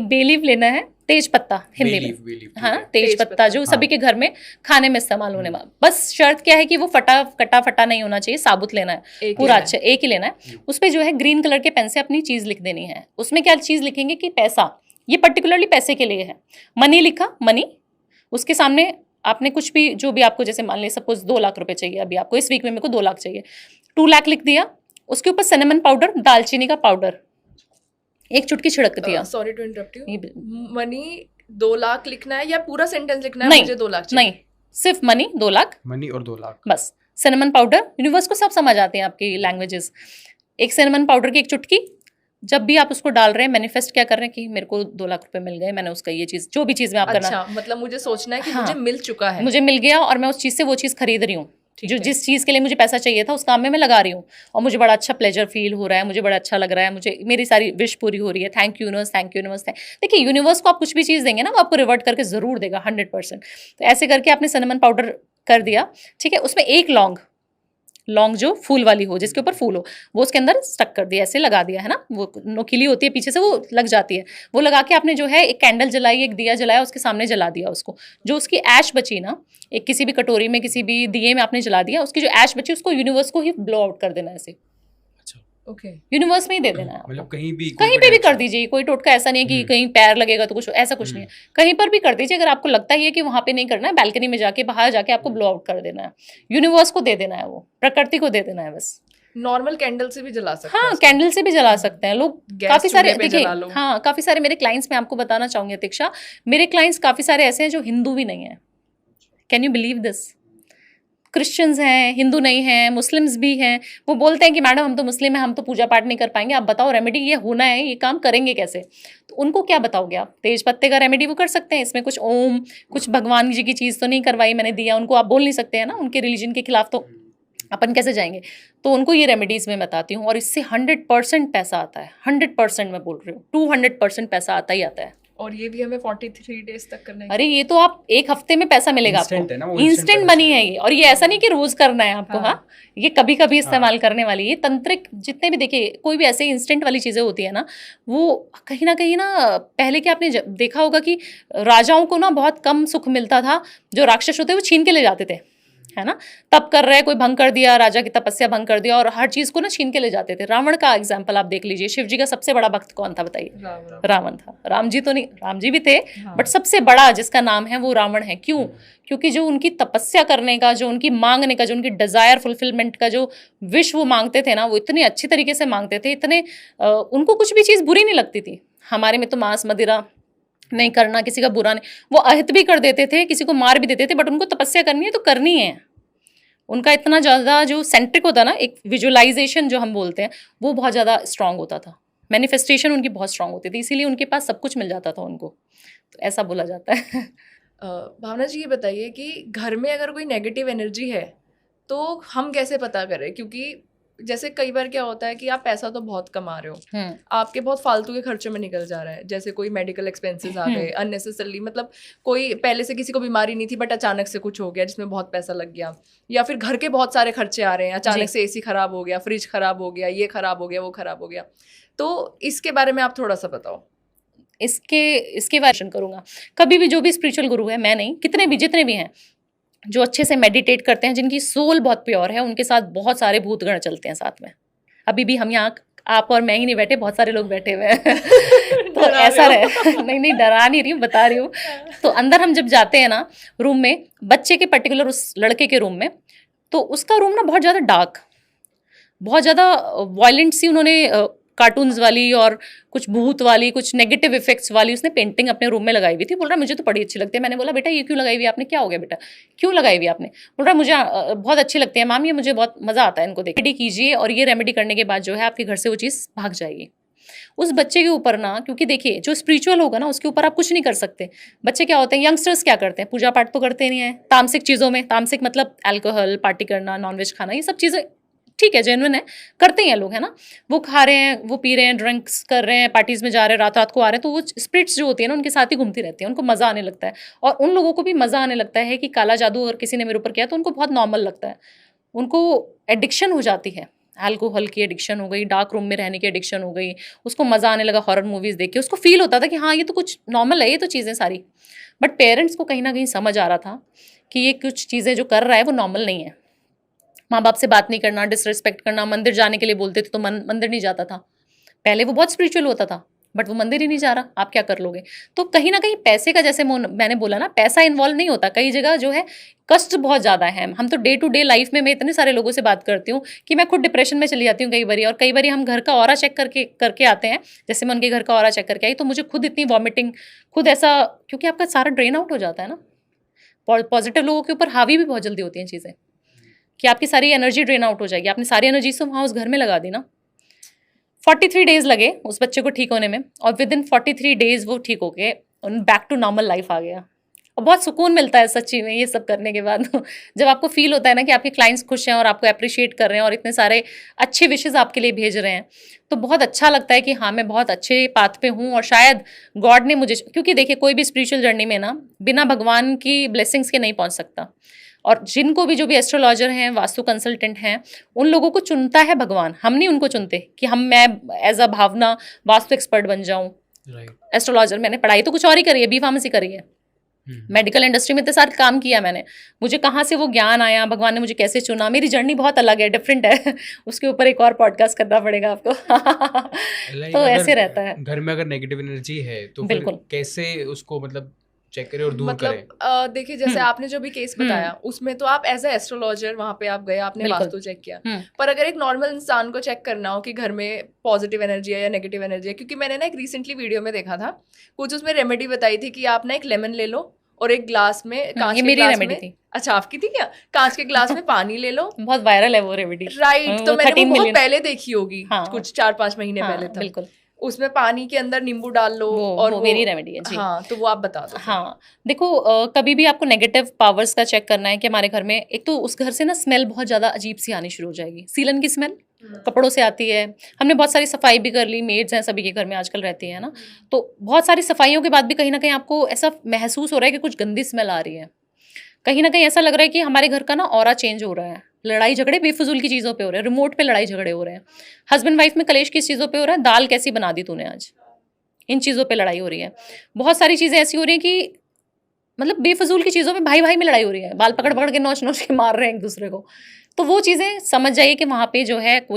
एक bay leaf लेना है, तेज पत्ता हिंदी में, हाँ तेज पत्ता जो सभी के घर में खाने में इस्तेमाल होने वाला। बस शर्त क्या है कि वो कटा नहीं होना चाहिए, साबुत लेना है पूरा, अच्छा एक ही लेना है। उस पे जो है ग्रीन कलर के पेन से अपनी चीज लिख देनी है। उसमें क्या चीज लिखेंगे कि पैसा, ये पर्टिकुलरली पैसे के लिए है। मनी लिखा, मनी, उसके सामने आपने कुछ भी जो भी आपको, जैसे मान ले सपोज 2 लाख रुपए चाहिए अभी आपको, इस वीक में मेरे को 2 लाख चाहिए, 2 लाख लिख दिया। उसके ऊपर सिनेमन पाउडर, दालचीनी का पाउडर एक चुटकी छिड़क दिया। Sorry to interrupt you, money 2 lakh लिखना है या पूरा सेंटेंस लिखना है? नहीं, मुझे 2 लाख नहीं, सिर्फ मनी 2 लाख, मनी और 2 लाख बस। सिनेमन पाउडर, यूनिवर्स को सब समझ आते हैं आपकी लैंग्वेजेस। एक सिनेमन पाउडर की एक चुटकी, जब भी आप उसको डाल रहे हैं मैनिफेस्ट क्या कर रहे हैं कि मेरे को 2 लाख रुपए मिल गए, मैंने उसका ये चीज, जो भी चीज में आप करना, अच्छा, मतलब मुझे सोचना है कि हाँ, मुझे मिल चुका है, मुझे मिल गया और मैं उस चीज से वो चीज खरीद रही हूँ, जो जिस चीज के लिए मुझे पैसा चाहिए था उस काम में मैं लगा रही हूँ, और मुझे बड़ा अच्छा प्लेजर फील हो रहा है, मुझे बड़ा अच्छा लग रहा है, मुझे मेरी सारी विश पूरी हो रही है। Thank you universe, thank you universe. देखिए यूनिवर्स को आप कुछ भी चीज देंगे ना, वो आपको रिवर्ट करके जरूर देगा 100%। तो ऐसे करके आपने सिनेमन पाउडर कर दिया, ठीक है। उसमें एक लौंग जो फूल वाली हो, जिसके ऊपर फूल हो, वो उसके अंदर स्टक कर दिया, ऐसे लगा दिया है ना, वो नोकीली होती है पीछे से, वो लग जाती है। वो लगा के आपने जो है एक कैंडल जलाई, एक दिया जलाया, उसके सामने जला दिया उसको। जो उसकी ऐश बची ना, एक किसी भी कटोरी में, किसी भी दिए में आपने जला दिया, उसकी जो ऐश बची उसको यूनिवर्स को ही ब्लो आउट कर देना है ऐसे। ओके, यूनिवर्स में ही दे देना है, मतलब कहीं पे भी कर दीजिए। कोई टोटका ऐसा नहीं है कि कहीं पैर लगेगा तो कुछ, ऐसा कुछ नहीं है, कहीं पर भी कर दीजिए। अगर आपको लगता है कि वहां पे नहीं करना है, बालकनी में जाके, बाहर जाके आपको ब्लो आउट कर देना है, यूनिवर्स को दे देना है, वो प्रकृति को दे देना है बस। नॉर्मल कैंडल से भी जला सकते हैं? हाँ, कैंडल से भी जला सकते हैं लोग, काफी सारे। देखिए हाँ, काफी सारे मेरे क्लाइंट्स, मैं आपको बताना चाहूंगी अतिक्षा, मेरे क्लाइंट्स काफी सारे ऐसे हैं जो हिंदू भी नहीं है। Can you believe this? Christians हैं, हिंदू नहीं हैं, मुस्लिम्स भी हैं। वो बोलते हैं कि मैडम हम तो मुस्लिम हैं, हम तो पूजा पाठ नहीं कर पाएंगे, आप बताओ रेमेडी, ये होना है, ये काम करेंगे कैसे? तो उनको क्या बताओगे आप? तेज पत्ते का रेमेडी वो कर सकते हैं, इसमें कुछ ओम, कुछ भगवान जी की चीज़ तो नहीं करवाई मैंने, दिया उनको, आप बोल नहीं सकते हैं ना, उनके रिलीजन के खिलाफ तो अपन कैसे जाएंगे? तो उनको ये रेमेडीज़ में बताती हूँ, और इससे 100% पैसा आता है, 100% मैं बोल रही हूँ, 200% पैसा आता ही आता है। और ये भी हमें 43 डेज तक करना है? अरे ये तो आप 1 हफ्ते में पैसा मिलेगा आपको, इंस्टेंट मनी है ये। और ये ऐसा नहीं कि रोज करना है आपको, हाँ, ये कभी कभी इस्तेमाल करने वाली, ये तंत्रिक जितने भी, देखिए कोई भी ऐसे इंस्टेंट वाली चीजें होती है ना, वो कहीं ना पहले के आपने देखा होगा कि राजाओं को ना बहुत कम सुख मिलता था, जो राक्षस होते वो छीन के ले जाते थे, है ना। तप कर रहे, कोई भंग कर दिया, राजा की तपस्या भंग कर दिया, और हर चीज को ना छीन के ले जाते थे। रावण का एग्जाम्पल आप देख लीजिए, शिव जी का सबसे बड़ा भक्त कौन था बताइए? रावण था। राम जी तो नहीं, राम जी भी थे, बट सबसे बड़ा जिसका नाम है वो रावण है। क्यों? क्योंकि जो उनकी तपस्या करने का, जो उनकी मांगने का, जो उनकी डिजायर फुलफिलमेंट का जो विश वो मांगते थे ना, वो इतने अच्छी तरीके से मांगते थे, इतने उनको कुछ भी चीज बुरी नहीं लगती थी। हमारे में तो मांस मदिरा नहीं करना, किसी का बुरा नहीं, वो अहित भी कर देते थे, किसी को मार भी देते थे, बट उनको तपस्या करनी है तो करनी है। उनका इतना ज़्यादा जो सेंट्रिक होता ना, एक विजुअलाइजेशन जो हम बोलते हैं, वो बहुत ज़्यादा स्ट्रांग होता था, मैनिफेस्टेशन उनकी बहुत स्ट्रांग होती थी, इसीलिए उनके पास सब कुछ मिल जाता था उनको, तो ऐसा बोला जाता है। भावना जी ये बताइए कि घर में अगर कोई नेगेटिव एनर्जी है तो हम कैसे पता करें? क्योंकि जैसे कई बार क्या होता है कि आप पैसा तो बहुत कमा रहे हो, आपके बहुत फालतू के खर्चों में निकल जा रहा है, जैसे कोई मेडिकल एक्सपेंसेस आ गए अननेसेसरली, मतलब कोई पहले से किसी को बीमारी नहीं थी बट अचानक से कुछ हो गया जिसमें बहुत पैसा लग गया, या फिर घर के बहुत सारे खर्चे आ रहे हैं, अचानक से एसी खराब हो गया, फ्रिज खराब हो गया, ये खराब हो गया, वो खराब हो गया। तो इसके बारे में आप थोड़ा सा बताओ। इसके वर्षन करूंगा। कभी भी जो भी स्पिरिचुअल गुरु है, मैं नहीं, कितने भी जितने भी हैं जो अच्छे से मेडिटेट करते हैं, जिनकी सोल बहुत प्योर है, उनके साथ बहुत सारे भूतगण चलते हैं साथ में। अभी भी हम यहाँ, आप और मैं ही नहीं बैठे, बहुत सारे लोग बैठे हुए हैं। तो ऐसा रहे नहीं डरा नहीं रही हूँ, बता रही हूँ। तो अंदर हम जब जाते हैं ना रूम में, बच्चे के पर्टिकुलर उस लड़के के रूम में, तो उसका रूम ना बहुत ज़्यादा डार्क, बहुत ज़्यादा वायलेंट सी, उन्होंने कार्टून्स वाली और कुछ भूत वाली, कुछ नेगेटिव इफेक्ट्स वाली उसने पेंटिंग अपने रूम में लगाई हुई थी। बोल रहा मुझे तो बड़ी अच्छी लगती है। मैंने बोला बेटा ये क्यों लगाई हुई आपने, क्या हो गया बेटा, क्यों लगाई हुई आपने? बोल रहा मुझे बहुत अच्छी लगती है मैम, ये मुझे बहुत मज़ा आता है इनको देख। रेमेडी कीजिए, और ये रेमेडी करने के बाद जो है आपके घर से वो चीज़ भाग जाएगी। उस बच्चे के ऊपर ना, क्योंकि देखिए जो स्पिरिचुअल होगा ना उसके ऊपर आप कुछ नहीं कर सकते। बच्चे क्या होते हैं, यंगस्टर्स क्या करते हैं, पूजा पाठ तो करते नहीं है, तामसिक चीज़ों में, तामसिक मतलब अल्कोहल, पार्टी करना, नॉनवेज खाना, ये सब चीज़ें ठीक है, जेन्युइन है, करते हैं लोग, है ना। वो खा रहे हैं, वो पी रहे हैं, ड्रिंक्स कर रहे हैं, पार्टीज में जा रहे हैं, रात रात को आ रहे हैं, तो वो स्पिरिट्स जो होती है ना उनके साथ ही घूमती रहती है, उनको मज़ा आने लगता है। और उन लोगों को भी मज़ा आने लगता है कि काला जादू अगर किसी ने मेरे ऊपर किया तो उनको बहुत नॉर्मल लगता है, उनको एडिक्शन हो जाती है। अल्कोहल की एडिक्शन हो गई, डार्क रूम में रहने की एडिक्शन हो गई, उसको मज़ा आने लगा हॉरर मूवीज़ देख के, उसको फ़ील होता था कि हाँ, ये तो कुछ नॉर्मल है, ये तो चीज़ें सारी। बट पेरेंट्स को कहीं न कहीं समझ आ रहा था कि ये कुछ चीज़ें जो कर रहा है वो नॉर्मल नहीं है। माँ-बाप से बात नहीं करना, डिसरिस्पेक्ट करना, मंदिर जाने के लिए बोलते थे तो मंदिर नहीं जाता था। पहले वो बहुत स्पिरिचुअल होता था, बट वो मंदिर ही नहीं जा रहा, आप क्या कर लोगे? तो कहीं न कहीं पैसे का, जैसे मैंने बोला ना, पैसा इन्वॉल्व नहीं होता, कई जगह जो है कष्ट बहुत ज़्यादा है। हम तो डे टू डे लाइफ में मैं इतने सारे लोगों से बात करती हूँ कि मैं खुद डिप्रेशन में चली जाती हूँ कई बारी, और कई बारी हम घर का ऑरा चेक करके आते हैं, जैसे मैं उनके घर का ऑरा चेक करके आई तो मुझे खुद इतनी वॉमिटिंग, खुद ऐसा, क्योंकि आपका सारा ड्रेन आउट हो जाता है ना। पॉजिटिव लोगों के ऊपर हावी भी बहुत जल्दी होती हैं चीज़ें, कि आपकी सारी एनर्जी ड्रेन आउट हो जाएगी, आपने सारी एनर्जी तो वहाँ उस घर में लगा दी ना। 43 डेज़ लगे उस बच्चे को ठीक होने में, और विदिन 43 डेज़ वो ठीक हो गए, बैक टू नॉर्मल लाइफ आ गया। और बहुत सुकून मिलता है सच्ची में ये सब करने के बाद जब आपको फील होता है ना कि आपके क्लाइंट्स खुश हैं और आपको अप्रिशिएट कर रहे हैं और इतने सारे अच्छे विशेस आपके लिए भेज रहे हैं, तो बहुत अच्छा लगता है कि हाँ, मैं बहुत अच्छे पाथ पे हूँ, और शायद गॉड ने मुझे, क्योंकि देखिए कोई भी स्पिरिचुअल जर्नी में ना बिना भगवान की ब्लेसिंग्स के नहीं पहुँच सकता। और जिनको भी, जो भी एस्ट्रोलॉजर हैं, वास्तु कंसल्टेंट हैं, उन लोगों को चुनता है भगवान, हम नहीं उनको चुनते कि मैं as a Bhavana vastu expert बन जाऊं। एस्ट्रोलॉजर, मैंने पढ़ाई तो कुछ और ही करी है, बी फार्मेसी करी है, मेडिकल इंडस्ट्री में इतने सारे काम किया मैंने, मुझे कहाँ से वो ज्ञान आया, भगवान ने मुझे कैसे चुना, मेरी जर्नी बहुत अलग है, डिफरेंट है उसके ऊपर एक और पॉडकास्ट करना पड़ेगा आपको तो ऐसे रहता है। घर में अगर नेगेटिव एनर्जी है तो फिर कैसे उसको मतलब चेक करें और दूर करें? देखिए, जैसे आपने जो भी केस बताया उसमें तो आप एज ए एस्ट्रोलॉजर वहां पे आप गए, आपने वास्तु चेक किया, पर अगर एक नॉर्मल इंसान को चेक करना हो कि घर में पॉजिटिव एनर्जी है या नेगेटिव एनर्जी है, क्योंकि मैंने ना एक रिसेंटली वीडियो में देखा था, कुछ उसमें रेमेडी बताई थी कि आप ना एक लेमन ले लो और एक ग्लास में, कांच के ग्लास में, अच्छा आपकी थी क्या, कांच के ग्लास में पानी ले लो, बहुत वायरल है वो रेमेडी, राइट, तो मैंने वो बहुत पहले देखी होगी, कुछ 4-5 महीने पहले था, बिल्कुल, उसमें पानी के अंदर नींबू डाल लो, और वो मेरी रेमेडी है जी। हाँ, तो वो आप बता दो। हाँ, देखो कभी भी आपको नेगेटिव पावर्स का चेक करना है कि हमारे घर में, एक तो उस घर से ना स्मेल बहुत ज़्यादा अजीब सी आनी शुरू हो जाएगी, सीलन की स्मेल कपड़ों से आती है, हमने बहुत सारी सफाई भी कर ली, मेड्स हैं सभी के घर में आजकल रहती है ना, तो बहुत सारी सफाइयों के बाद भी कहीं ना कहीं आपको ऐसा महसूस हो रहा है कि कुछ गंदी स्मेल आ रही है, कहीं ना कहीं ऐसा लग रहा है कि हमारे घर का ना ऑरा चेंज हो रहा है, लड़ाई झगड़े बेफजूल की चीज़ों पे हो रहे हैं, रिमोट पे लड़ाई झगड़े हो रहे हैं, हस्बैंड वाइफ में कलेश किस चीज़ों पे हो रहा है, दाल कैसी बना दी तूने आज, इन चीज़ों पे लड़ाई हो रही है, बहुत सारी चीज़ें ऐसी हो रही हैं कि मतलब बेफजूल की चीज़ों में भाई भाई में लड़ाई हो रही है, बाल पकड़ पकड़ के नोच नोच के मार रहे हैं एक दूसरे को, तो वो चीज़ें समझ जाइए कि वहाँ पे जो है कोई